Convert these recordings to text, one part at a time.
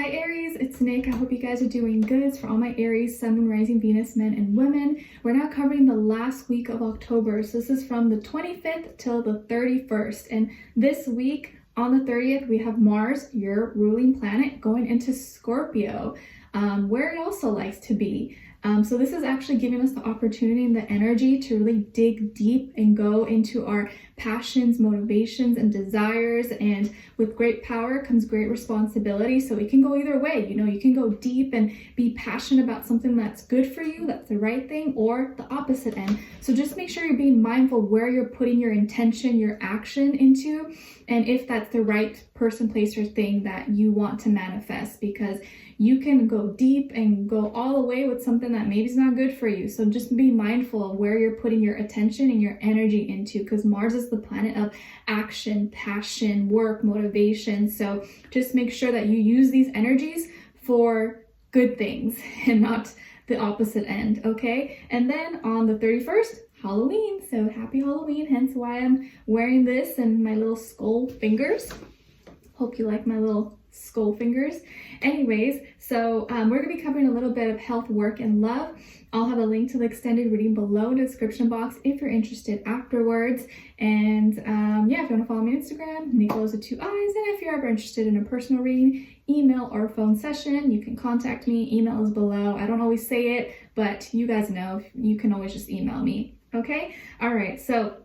Hi Aries, it's Nick. I hope you guys are doing good. It's for all my Aries, Sun, Moon, Rising, Venus, men, and women. We're now covering the last week of October. So this is from the 25th till the 31st. And this week on the 30th, we have Mars, your ruling planet, going into Scorpio, where it also likes to be. So this is actually giving us the opportunity and the energy to really dig deep and go into our passions, motivations, and desires. And with great power comes great responsibility. So it can go either way. You know, you can go deep and be passionate about something that's good for you, that's the right thing, or the opposite end. So just make sure you're being mindful where you're putting your intention, your action into, and if that's the right person, place, or thing that you want to manifest, because you can go deep and go all the way with something that maybe is not good for you. So just be mindful of where you're putting your attention and your energy into, because Mars is the planet of action, passion, work, motivation. So just make sure that you use these energies for good things and not the opposite end, okay? And then on the 31st, Halloween. So happy Halloween, hence why I'm wearing this and my little skull fingers. Hope you like my little skull fingers. Anyways, so we're going to be covering a little bit of health, work, and love. I'll have a link to the extended reading below in the description box if you're interested afterwards. And yeah, if you want to follow me on Instagram, Nicloves with 2 eyes. And if you're ever interested in a personal reading, email or phone session, you can contact me. Email is below. I don't always say it, but you guys know, you can always just email me. Okay? All right. So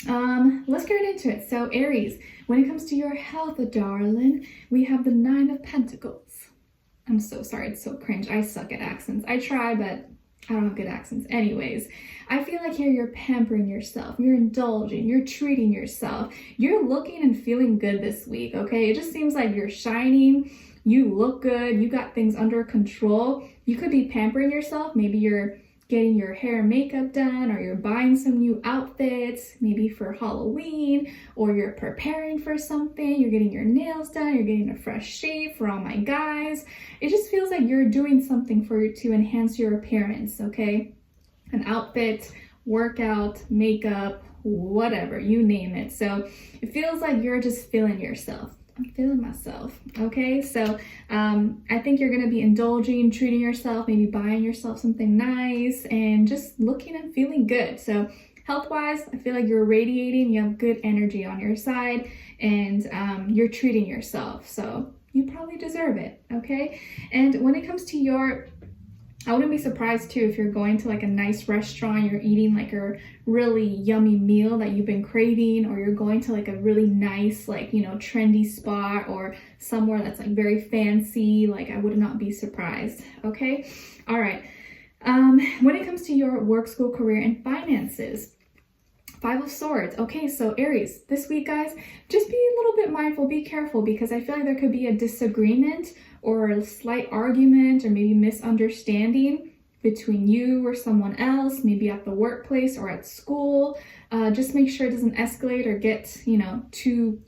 let's get right into it. So Aries, when it comes to your health, darling, we have the 9 of Pentacles. I'm so sorry, it's so cringe. I suck at accents. I try, but I don't have good accents. Anyways, I feel like here you're pampering yourself, you're indulging, you're treating yourself, you're looking and feeling good this week, okay? It just seems like you're shining, you look good, you got things under control. You could be pampering yourself. Maybe you're getting your hair and makeup done, or you're buying some new outfits, maybe for Halloween, or you're preparing for something, you're getting your nails done, you're getting a fresh shave for all my guys. It just feels like you're doing something to enhance your appearance, okay? An outfit, workout, makeup, whatever, you name it. So it feels like you're just feeling yourself. I'm feeling myself, okay? So I think you're going to be indulging, treating yourself, maybe buying yourself something nice, and just looking and feeling good. So health-wise, I feel like you're radiating, you have good energy on your side, and you're treating yourself. So you probably deserve it, okay? And when it comes to your, I wouldn't be surprised too if you're going to like a nice restaurant, you're eating like a really yummy meal that you've been craving, or you're going to like a really nice, like, you know, trendy spot, or somewhere that's like very fancy. Like, I would not be surprised, okay? All right. When it comes to your work, school, career, and finances, 5 of Swords. Okay, so Aries, this week, guys, just be a little bit mindful, be careful, because I feel like there could be a disagreement or a slight argument or maybe misunderstanding between you or someone else, maybe at the workplace or at school. Just make sure it doesn't escalate or get, you know, too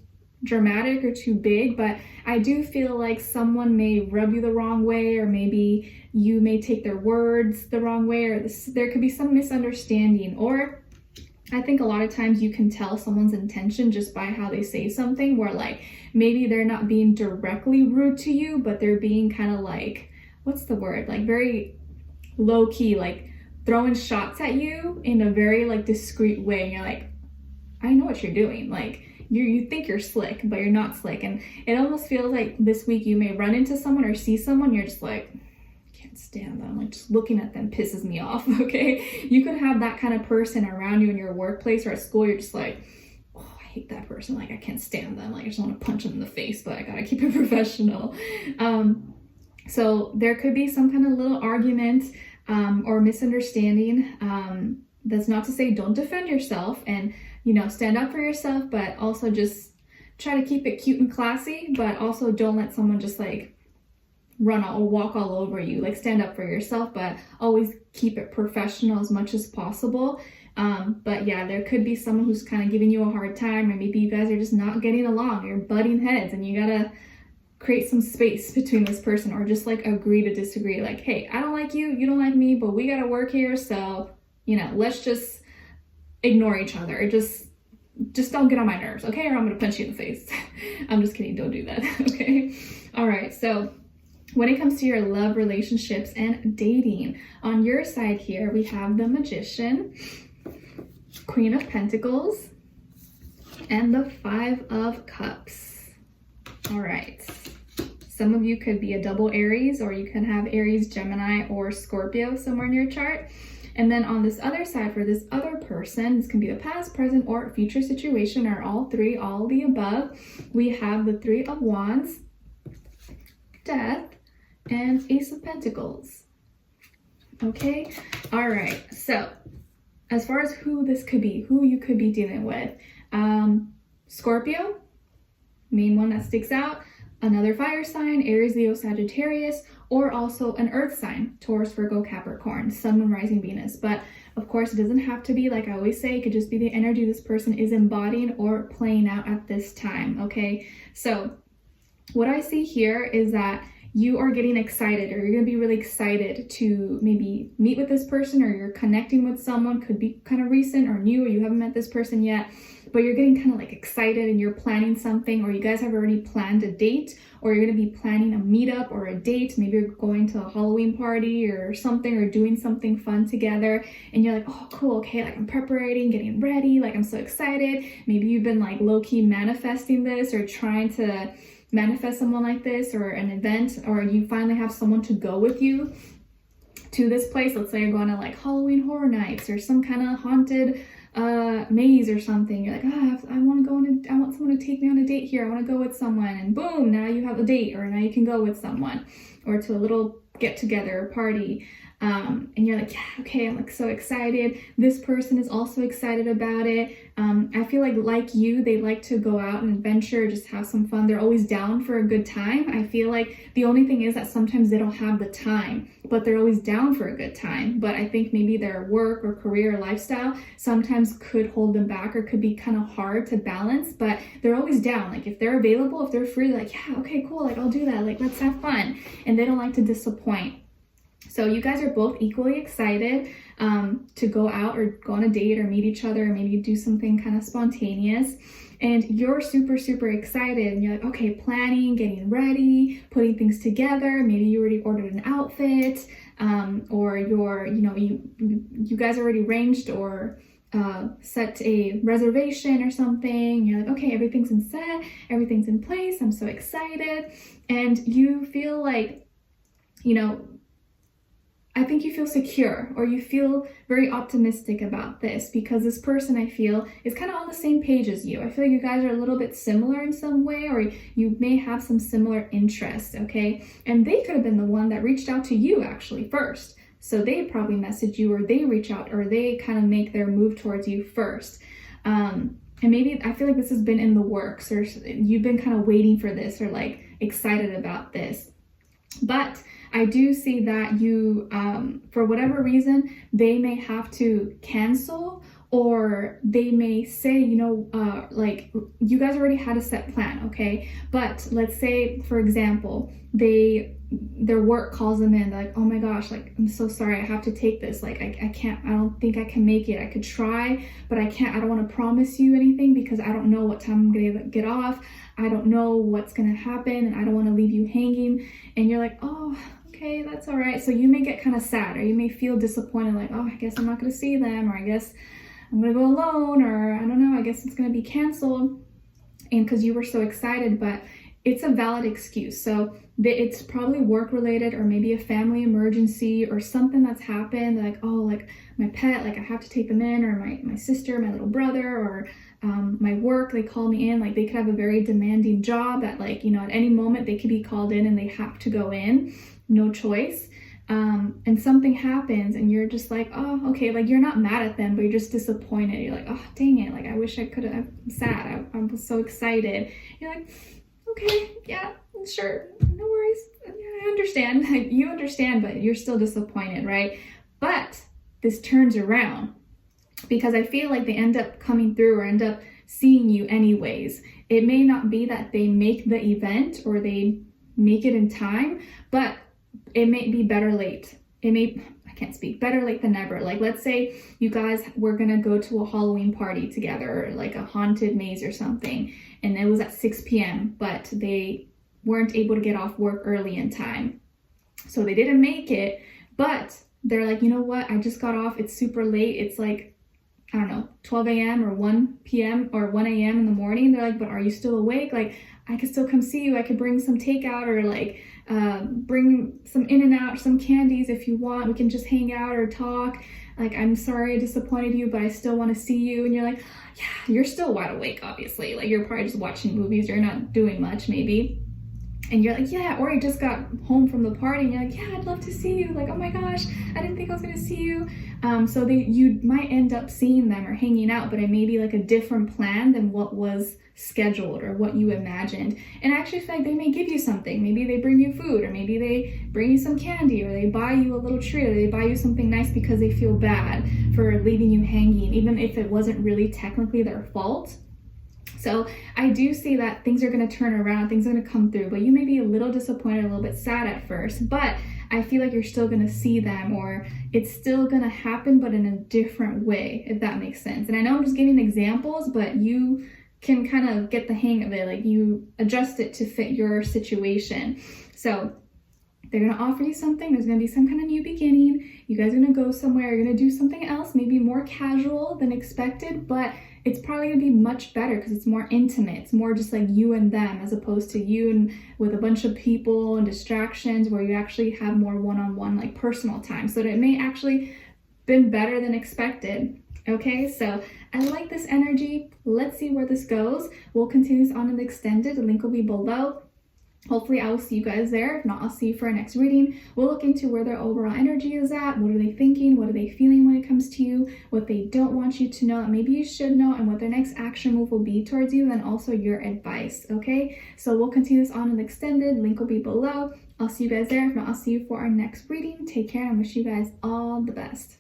dramatic or too big. But I do feel like someone may rub you the wrong way, or maybe you may take their words the wrong way, or there could be some misunderstanding. Or I think a lot of times you can tell someone's intention just by how they say something, where like maybe they're not being directly rude to you, but they're being kind of like, what's the word? Like very low key, like throwing shots at you in a very like discreet way. And you're like, I know what you're doing. Like you think you're slick, but you're not slick. And it almost feels like this week you may run into someone or see someone, you're just like, stand them, like just looking at them pisses me off, okay? You could have that kind of person around you in your workplace or at school. You're just like, oh, I hate that person, like I can't stand them, like I just want to punch them in the face, but I gotta keep it professional. So there could be some kind of little argument or misunderstanding. That's not to say don't defend yourself and, you know, stand up for yourself, but also just try to keep it cute and classy, but also don't let someone just like run or walk all over you. Like stand up for yourself, but always keep it professional as much as possible. But yeah, there could be someone who's kind of giving you a hard time, or maybe you guys are just not getting along, you're butting heads, and you gotta create some space between this person, or just like agree to disagree. Like, hey, I don't like you, you don't like me, but we gotta work here, so, you know, let's just ignore each other, or just don't get on my nerves, okay? Or I'm gonna punch you in the face. I'm just kidding, don't do that, okay? All right, so when it comes to your love, relationships, and dating. On your side here, we have the Magician, Queen of Pentacles, and the Five of Cups. All right. Some of you could be a double Aries, or you can have Aries, Gemini, or Scorpio somewhere in your chart. And then on this other side, for this other person, this can be the past, present, or future situation, or all three, all the above. We have the Three of Wands, Death, and Ace of Pentacles. Okay, all right. So as far as who this could be, who you could be dealing with, Scorpio, main one that sticks out. Another fire sign, Aries, Leo, Sagittarius, or also an earth sign, Taurus, Virgo, Capricorn, Sun, Moon, Rising, Venus. But of course, it doesn't have to be, like I always say, it could just be the energy this person is embodying or playing out at this time, okay? So what I see here is that you are getting excited, or you're going to be really excited to maybe meet with this person, or you're connecting with someone, could be kind of recent or new, or you haven't met this person yet, but you're getting kind of like excited and you're planning something, or you guys have already planned a date, or you're going to be planning a meetup or a date. Maybe you're going to a Halloween party or something, or doing something fun together, and you're like, oh cool, okay, like I'm preparing, getting ready, like I'm so excited. Maybe you've been like low-key manifesting this, or trying to manifest someone like this, or an event, or you finally have someone to go with you to this place. Let's say you're going to like Halloween Horror Nights or some kind of haunted maze or something. You're like, I want to go on I want someone to take me on a date here. I want to go with someone, and boom, now you have a date, or now you can go with someone, or to a little get together party. And you're like, yeah, okay, I'm like so excited. This person is also excited about it. I feel like you, they like to go out and adventure, just have some fun. They're always down for a good time. I feel like the only thing is that sometimes they don't have the time, but they're always down for a good time. But I think maybe their work or career or lifestyle sometimes could hold them back, or could be kind of hard to balance, but they're always down. Like if they're available, if they're free, like, yeah, okay, cool, like I'll do that, like let's have fun. And they don't like to disappoint. So you guys are both equally excited to go out or go on a date or meet each other, or maybe do something kind of spontaneous. And you're super, super excited, and you're like, okay, planning, getting ready, putting things together. Maybe you already ordered an outfit, or you guys already arranged or set a reservation or something. You're like, okay, everything's in set, everything's in place. I'm so excited. And you feel like, I think you feel secure, or you feel very optimistic about this, because this person, I feel, is kind of on the same page as you. I feel like you guys are a little bit similar in some way, or you may have some similar interests, okay? And they could have been the one that reached out to you actually first. So they probably message you, or they reach out, or they kind of make their move towards you first. And maybe I feel like this has been in the works, or you've been kind of waiting for this, or like excited about this. But I do see that you, for whatever reason, they may have to cancel, or they may say, like you guys already had a set plan, okay? But let's say, for example, their work calls them in, like, oh my gosh, like, I'm so sorry, I have to take this. Like, I can't, I don't think I can make it. I could try, but I can't, I don't want to promise you anything, because I don't know what time I'm going to get off. I don't know what's going to happen, and I don't want to leave you hanging. And you're like, oh, okay, that's all right. So you may get kind of sad, or you may feel disappointed, like, oh, I guess I'm not going to see them, or I guess I'm going to go alone, or I don't know, I guess it's going to be canceled. And because you were so excited, but it's a valid excuse. So it's probably work related, or maybe a family emergency, or something that's happened, like, oh, like my pet, like I have to take them in, or my sister, my little brother, or my work, they call me in. Like they could have a very demanding job that, like, at any moment they could be called in and they have to go in, no choice. And something happens, and you're just like, oh, okay, like you're not mad at them, but you're just disappointed. You're like, oh, dang it, like I wish I could have, I'm sad, I was so excited. You're like, okay, yeah, sure, no worries, yeah, I understand. You understand, but you're still disappointed, right? But this turns around, because I feel like they end up coming through, or end up seeing you anyways. It may not be that they make the event, or they make it in time, but it may be better late. I can't speak, better late than never. Like, let's say you guys were gonna go to a Halloween party together, or like a haunted maze or something, and it was at 6 p.m., but they weren't able to get off work early in time. So they didn't make it, but they're like, you know what? I just got off. It's super late. It's like, I don't know, 12 a.m. or 1 p.m. or 1 a.m. in the morning. They're like, but are you still awake? Like, I could still come see you. I could bring some takeout or like bring some In-N-Out, some candies if you want. We can just hang out or talk. Like, I'm sorry I disappointed you, but I still want to see you. And you're like, yeah, you're still wide awake, obviously. Like, you're probably just watching movies. You're not doing much, maybe. And you're like, yeah, or you just got home from the party and you're like, yeah, I'd love to see you. Like, oh my gosh, I didn't think I was gonna see you. So you might end up seeing them or hanging out, but it may be like a different plan than what was scheduled or what you imagined. And I actually feel like they may give you something. Maybe they bring you food, or maybe they bring you some candy, or they buy you a little treat, or they buy you something nice because they feel bad for leaving you hanging, even if it wasn't really technically their fault. So I do see that things are going to turn around, things are going to come through, but you may be a little disappointed, a little bit sad at first, but I feel like you're still going to see them, or it's still going to happen, but in a different way, if that makes sense. And I know I'm just giving examples, but you can kind of get the hang of it, like you adjust it to fit your situation. So they're going to offer you something. There's going to be some kind of new beginning. You guys are going to go somewhere. You're going to do something else, maybe more casual than expected, but it's probably going to be much better because it's more intimate. It's more just like you and them, as opposed to you and with a bunch of people and distractions, where you actually have more one-on-one, like personal time. So it may actually been better than expected. Okay, so I like this energy. Let's see where this goes. We'll continue this on an extended. The link will be below. Hopefully I will see you guys there. If not, I'll see you for our next reading. We'll look into where their overall energy is at. What are they thinking? What are they feeling when it comes to you? What they don't want you to know that maybe you should know, and what their next action move will be towards you, and also your advice, okay? So we'll continue this on an extended. Link will be below. I'll see you guys there. If not, I'll see you for our next reading. Take care, and I wish you guys all the best.